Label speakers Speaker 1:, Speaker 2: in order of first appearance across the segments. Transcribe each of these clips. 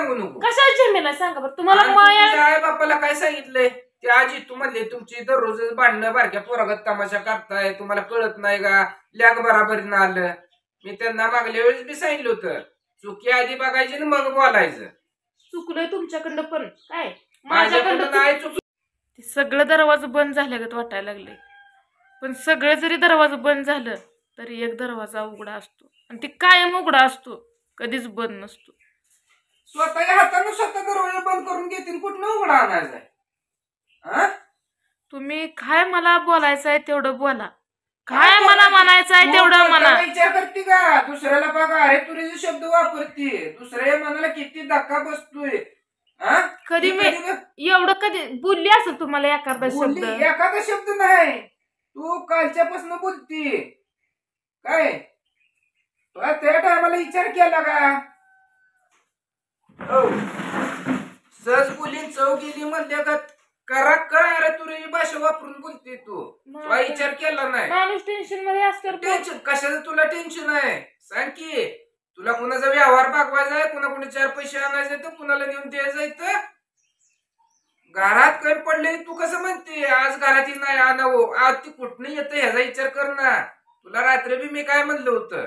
Speaker 1: सांगू नको.
Speaker 2: कशाला झमेला सांगा बरं तुम्हाला.
Speaker 1: आई बापाला काय सांगितलंय ते आजी तू म्हणले तुमची दररोज भांडणं बारक्या पोरागत तमाशा करताय, तुम्हाला कळत नाही का, लॅग बराबरीनं आलं. मी त्यांना मागल्या वेळेस बी सांगितलं होतं चुकी आधी बघायची ना मग बोलायचं.
Speaker 2: चुकलंय तुमच्याकडनं पण काय
Speaker 1: माझ्याकडनं नाही चुकलं.
Speaker 2: सगळं दरवाजा बंद झाल्यागत वाटायला लागले. पण सगळं जरी दरवाजा बंद झालं तरी एक दरवाजा उघडा असतो आणि ती कायम उघडा असतो, कधीच बंद नसतो.
Speaker 1: स्वतःच्या हाताने स्वतः दरवाजा बंद करून घेतील, कुठनं उघडा आणायचा.
Speaker 2: तुम्ही काय मला बोलायचं आहे तेवढं बोला, काय मला म्हणायचं आहे तेवढं म्हणा.
Speaker 1: विचार करते का दुसऱ्याला बघा अरे तुझे शब्द वापरते, दुसऱ्या मनाला किती धक्का बसतोय.
Speaker 2: कधी मी एवढं कधी बोलली असेल तुम्हाला एखादा शब्द?
Speaker 1: एखादा शब्द नाही, तू कालच्यापासून बोलती काय. त्या टायमाला विचार केला का? सहज बोलीन चव गेली म्हणते का करा कळ अरे तुझी भाषा वापरून बोलते तू विचार केला नाही.
Speaker 2: माणूस टेन्शन मध्ये असतो.
Speaker 1: टेन्शन कशाचं तुला टेन्शन आहे सांग की. तुला कुणाचा व्यवहार भागवायचा आहे, कुणा कुणी 4 पैसे आणायचे तर कुणाला नेऊन द्यायचं. घरात काही पडले तू कसं म्हणते आज घरात नाही आणावं, आज ती कुठनं येतं ह्याचा विचार कर ना. तुला रात्री बी मी काय म्हणलं होतं.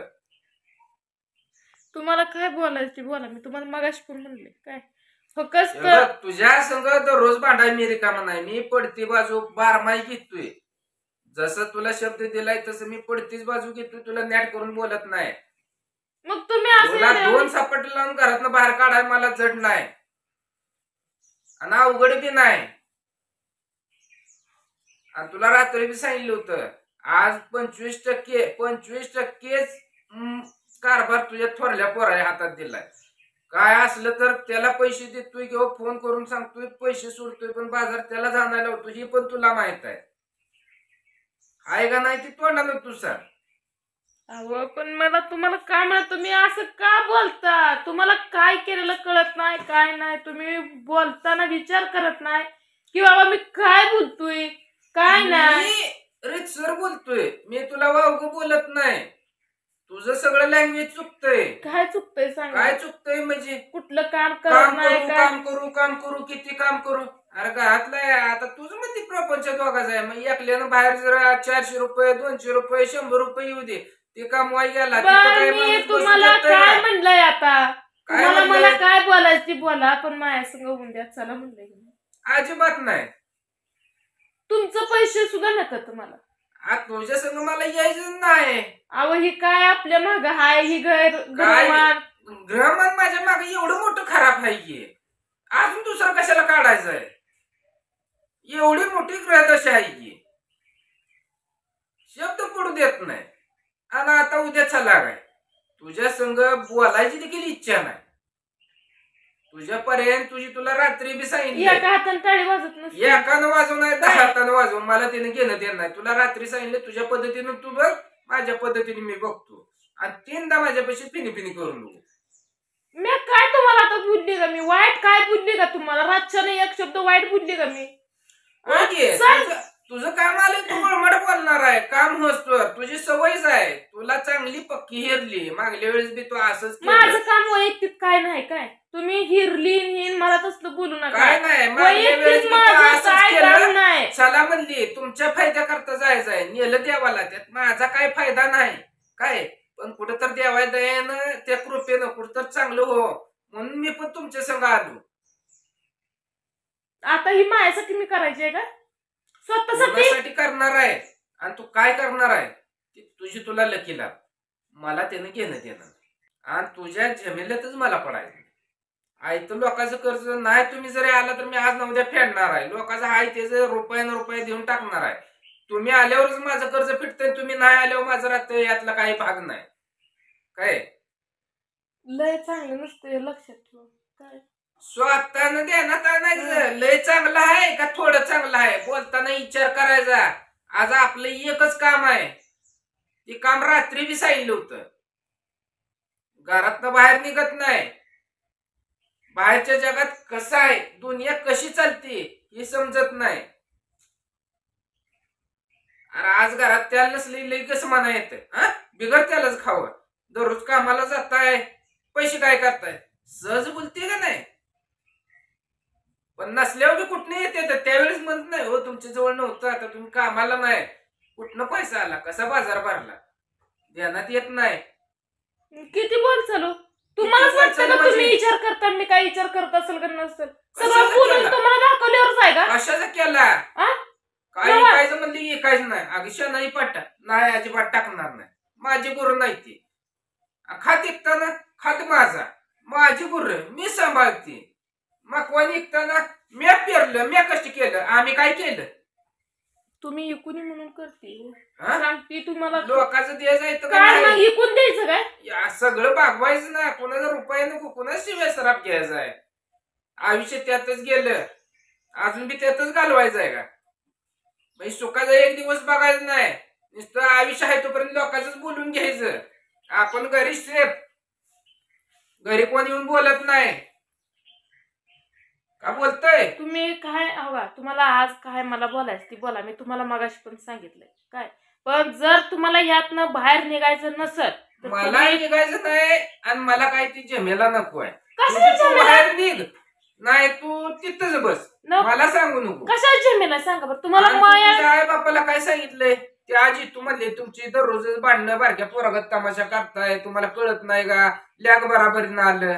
Speaker 2: तुम्हाला काय बोलायचं बोला, मी तुम्हाला मगाशी पण म्हणले काय फक्त
Speaker 1: तुझ्या संग दररोज भांडाय मी रिकामा नाही. मी पडती बाजू बारमाही घेतोय, जसं तुला शब्द दिलाय तसं मी पडतीच बाजू घेतोय, तुला नॅट करून बोलत नाही.
Speaker 2: मग तुम्ही
Speaker 1: तुला 2 सापट लावून घरातनं बाहेर काढाय मला जड नाही आणि अवघड बी नाही. आणि तुला रात्री बी सांगितलं होतं आज 25% कारभार तुझ्या थोरल्या पोराच्या हातात दिलाय. काय असलं तर त्याला पैसे देतोय किंवा फोन करून सांगतोय पैसे सोडतोय, पण बाजार त्याला जाणायला होतो हे पण तुला माहित आहे का नाही ती तोंडानं तू सांग.
Speaker 2: अहो पण मला तुम्हाला काय म्हणत, तुम्ही असं का बोलता? तुम्हाला काय केलेलं कळत नाही काय नाही, तुम्ही बोलताना विचार करत नाही की बाबा मी काय बोलतोय काय नाही.
Speaker 1: रितसर बोलतोय मी, तुला वावगं बोलत नाही. तुझं सगळं लँग्वेज चुकतंय.
Speaker 2: काय चुकतंय सांग?
Speaker 1: काय चुकतंय म्हणजे
Speaker 2: कुठलं काम करत नाही?
Speaker 1: काम करू किती काम करू. अरे घरातलं आता तुझं म्हणते प्रपंच दोघाच आहे, मग एकल्यानं बाहेर जर 400 रुपये 200 रुपये 100 रुपये येऊ दे ते कमवाय गेला.
Speaker 2: तुम्हाला काय म्हणलंय आता? तुम्हाला मला काय बोलायचं बोला, पण माझ्या संग होऊन द्या चला म्हणलंय.
Speaker 1: अजिबात नाही.
Speaker 2: तुमचं पैसे सुद्धा नका तुम्हाला.
Speaker 1: तुझ्या संग मला यायचं नाही.
Speaker 2: अहो ही काय आपल्या माग हाय ही ग्रहमान
Speaker 1: माझ्या माग एवढं मोठं खराब आहे की अजून दुसरं कशाला काढायचंय. एवढी मोठी ग्रहदशा आहे की शब्द पडू देत नाही. आणि आता उद्याचा लाग आहे, तुझ्या संग बोलायची देखील इच्छा नाही. तुझ्यापर्यंत तुला रात्री बी सांगितलं
Speaker 2: एका हाताने टाळी वाजत नसते,
Speaker 1: एकानं वाजवून नाही 10 हातानं वाजवून मला तिने घेणं देणं नाही. तुला रात्री सांगितलं तुझ्या पद्धतीनं तू बघ, माझ्या पद्धतीने मी बघतो आणि 3दा माझ्यापाशी फिनी करून बघू.
Speaker 2: मी काय तुम्हाला आता बोलली का? मी वाईट काय बोलली का तुम्हाला? रातच्याने एक शब्द वाईट बोलली का मी?
Speaker 1: तुझं काम आलं तू मळमड बोलणार आहे. काम होतो तुझी सवयच आहे. तुला चांगली पक्की हिरली. मागल्या वेळेस बी तू असंच
Speaker 2: माझं काम वैयक्तिक काय नाही काय तुम्ही हिरली मला तसलं बोलू नका.
Speaker 1: काय नाही चला म्हणली तुमच्या फायद्या करता जायचंय, नेलं देवाला त्यात माझा काय फायदा नाही काय, पण कुठं तर देवाय दयानं त्या कृपेनं कुठं तर चांगलं हो म्हणून मी पण तुमच्या संग आलो.
Speaker 2: आता ही माझ्यासाठी मी करायची आहे का?
Speaker 1: स्वतःसाठी करणार आहे. आणि तू काय करणार आहे तुझी तुला लकी लाभ. मला त्यानं घेणं देणं आणि तुझ्या झमेल्यातच मला पडायचं. आई तर लोकांचं कर्ज नाही तुम्ही जरी आला तर मी आज न उद्या फेडणार आहे. लोकांचं आहे त्याचं रुपये देऊन टाकणार आहे. तुम्ही आल्यावरच माझं कर्ज फिटतंय, तुम्ही नाही आल्यावर माझं राहतंय यातला काही भाग नाही. काय
Speaker 2: लय चांगलं नसतं लक्षात ठेव. काय
Speaker 1: स्वतःनं देण्यात आणायचं. लय चांगलं आहे का थोडं चांगलं आहे बोलताना विचार करायचा. आज आपलं एकच काम आहे, ते काम रात्री बी सांगितलं होतं. घरातनं बाहेर निघत नाही. बाहेरच्या जगात कसं आहे दुनिया कशी चालते हे समजत नाही. अरे आज घरात त्याला नसली लई कसं म्हणा येतं बिगर त्यालाच खावं. दररोज कामाला जाताय पैसे काय करताय सहज बोलते का नाही. पण नसल्यावर कुठने येते तर त्यावेळेस म्हणत नाही हो तुमच्या जवळ नव्हतं आता तुम्ही कामाला नाही कुठनं पैसा आला कसा बाजार भरला ध्यानात येत नाही.
Speaker 2: किती बोल चालू तुम्हाला
Speaker 1: बोल
Speaker 2: वाटतं
Speaker 1: चालू
Speaker 2: का तुम्ही
Speaker 1: म्हणजे?
Speaker 2: विचार करता मी काय विचार करत असेल का नसेल
Speaker 1: कशाचा
Speaker 2: सगळं बोलून
Speaker 1: केला?
Speaker 2: तुम्हाला दाखवल्यावरच आहे का
Speaker 1: कशाचा केला
Speaker 2: आ?
Speaker 1: काय
Speaker 2: बघा.
Speaker 1: ऐकायचं म्हणले ऐकायचं नाही अगिशा नाही पाटा नाही अजिबात टाकणार नाही माझी गुरु नाही ती खात ऐकताना खात माझी गुरु मी सांभाळते मकवान ऐकताना मी पेरलं मी कष्ट केलं आम्ही काय केलं
Speaker 2: तुम्ही इकून म्हणून करते
Speaker 1: हा?
Speaker 2: सांगते तुम्हाला
Speaker 1: लोकांचं द्यायचं आहे तर
Speaker 2: काय
Speaker 1: काय
Speaker 2: मग इकून द्यायचं काय
Speaker 1: या सगळं भागवायचं ना कोणाचा रुपया नको कोणाच शिवाय सराप घ्यायचा आहे आयुष्य त्यातच गेलं अजून बी त्यातच घालवायचं आहे का म्हणजे सुखाचा एक दिवस बघायचं नाही नुसतं आयुष्य आहे तोपर्यंत लोकांच बोलून घ्यायचं आपण घरी सेफ घरी कोण येऊन बोलत नाही का बोलतय
Speaker 2: तुम्ही काय हवा तुम्हाला आज काय मला बोलायचं ती बोला मी तुम्हाला मगाशी पण सांगितलंय काय पण जर तुम्हाला यातनं बाहेर निघायचं नसल तर
Speaker 1: मला
Speaker 2: तुम्ही-
Speaker 1: निघायचं नाही आणि मला काय ती जमेला नको आहे
Speaker 2: कशाला
Speaker 1: तू
Speaker 2: जमेला?
Speaker 1: बाहेर निघ नाही तू तिथंच बस
Speaker 2: न-
Speaker 1: मला सांगू नको
Speaker 2: कशाला जमेला सांगा बरं तुम्हाला
Speaker 1: आणि
Speaker 2: माया
Speaker 1: तुझ्या आई बापाला काय सांगितलंय ते आजी तू म्हणले तुमची दररोज भांडणं बारक्या पोरागत तमाशा करताय तुम्हाला कळत नाही का लॅग बराबरीनं आलं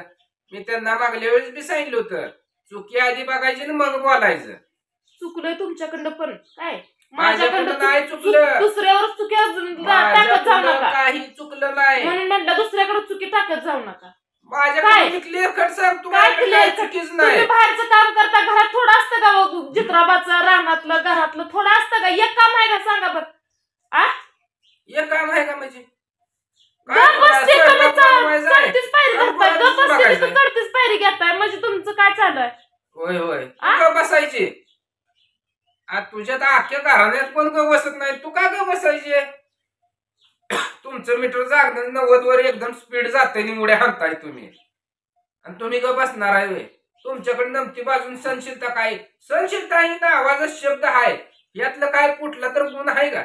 Speaker 1: मी त्यांना मागल्या वेळेस बी सांगितलं होतं चुकी आधी बघायची आणि मग बोलायचं
Speaker 2: चुकलंय तुमच्याकडनं पण काय
Speaker 1: माझ्याकडनं नाही चुकलं
Speaker 2: दुसऱ्यावर चुकी टाकत जाऊ
Speaker 1: माझ्याकडनं
Speaker 2: नका
Speaker 1: काही चुकलं नाही
Speaker 2: म्हणून म्हटलं दुसऱ्याकडे चुकी टाकत जाऊ नका
Speaker 1: माझ्याकडे क्लिअर कट सांग
Speaker 2: काय
Speaker 1: तुम्हाला
Speaker 2: clear cut?
Speaker 1: चुकीच
Speaker 2: तुम्ही
Speaker 1: नाही
Speaker 2: बाहेरचं काम करता घरात थोडं असतं का हो? चित्राबाचं रानातलं घरातलं थोडं असतं का एक काम आहे का सांगा बरं आ
Speaker 1: हे काम आहे का म्हणजे
Speaker 2: गप बसते
Speaker 1: स्वयंपाक
Speaker 2: तुम्ही
Speaker 1: बनवायचा आहे?
Speaker 2: चढतीच पायरी
Speaker 1: काम
Speaker 2: घेताय
Speaker 1: कोणाला
Speaker 2: गप बसते
Speaker 1: बघायचंय?
Speaker 2: तर चढतीच पायरी घेताय म्हणजे तुमचं काय चालू आहे
Speaker 1: होय होय
Speaker 2: आ?
Speaker 1: तू का बसायची तुझ्या तर अख्ख्या घराण्यात पण ग बसत नाही तू का ग बसायची तुमचं मीटर जागणं 90 वर एकदम स्पीड जाते निमुड्या हाणताय तुम्ही आणि तुम्ही ग बसणार आहे होय. तुमच्याकडे नमती बाजून सहनशीलता काय सहनशीलता ही नावाचा शब्द आहे यातलं काय कुठला तर गुण आहे का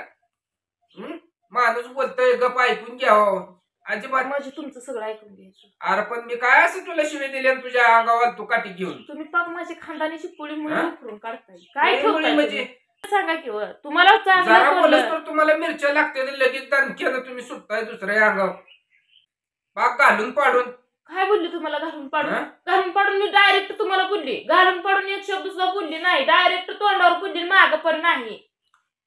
Speaker 1: माणूस बोलतोय गप ऐकून घ्यावं अजिबात
Speaker 2: म्हणजे तुमचं सगळं ऐकून घ्यायचं
Speaker 1: अरे पण मी काय असं तुला शिवे दिले आणि तुझ्या अंगावर तू काठी घेऊन
Speaker 2: तुम्ही पाक माझी खानदानीची पोळी मुली
Speaker 1: हा?
Speaker 2: उकरून काढताय काय
Speaker 1: मुली
Speaker 2: ठेवताय
Speaker 1: म्हणजे
Speaker 2: तुम्ही? सांगा की वर. तुम्हाला
Speaker 1: जरा
Speaker 2: चांगलं
Speaker 1: बोलस
Speaker 2: बोललं.
Speaker 1: तर तुम्हाला मिरच्या लागते तर लगेच दणक्यानं तुम्ही सुटताय दुसऱ्या अंगावर बाग घालून पाडून
Speaker 2: काय बोलली तुम्हाला घालून पाडून
Speaker 1: हा?
Speaker 2: घालून पाडून मी डायरेक्ट तुम्हाला बोलली घालून पाडून एक शब्द सुद्धा बोलली नाही डायरेक्ट तोंडावर बोलली माग पण नाही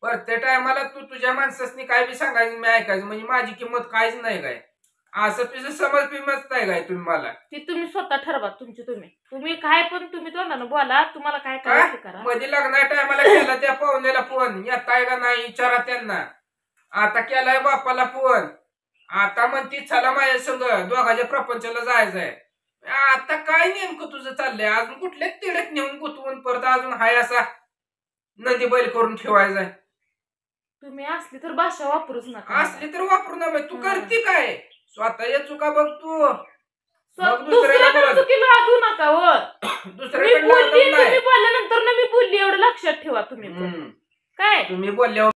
Speaker 1: प्रत्येक टायमाला तू तुझ्या माणसासनी काय बी सांगायचं मी ऐकायचं म्हणजे माझी किंमत काहीच नाही काय असं तुझं समज पिमत नाही काय तुम्ही मला
Speaker 2: ती तुम्ही स्वतः ठरवा तुम्ही काय पण तुम्ही तोंडानं बोला तुम्हाला काय करायचं करा
Speaker 1: मध्ये लग्ना टायमाला केला त्या पाहुण्याला फोन येताय का नाही विचारा त्यांना आता केलाय बापाला फोन आता म्हणती चला माझ्या संग दोघाच्या प्रपंचाला जायचंय आता काय नेमकं तुझं चाललंय अजून कुठल्या तिडक नेऊन गुतवून परत अजून हाय असा नदी बैल करून ठेवायचाय
Speaker 2: तुम्ही असली तर भाषा वापरूच नका
Speaker 1: असली तर वापरू नये तू करते काय स्वतःच्या चुका बघ तू मग दुसऱ्याला
Speaker 2: दुसऱ्याकडे
Speaker 1: बोल
Speaker 2: चुकी लादू नका व मी
Speaker 1: दुसऱ्याकडे
Speaker 2: बोलली
Speaker 1: लागत नाही
Speaker 2: तुम्ही बोलल्यानंतर ना मी बोलली एवढं लक्षात ठेवा तुम्ही पण. काय
Speaker 1: तुम्ही बोलल्यावर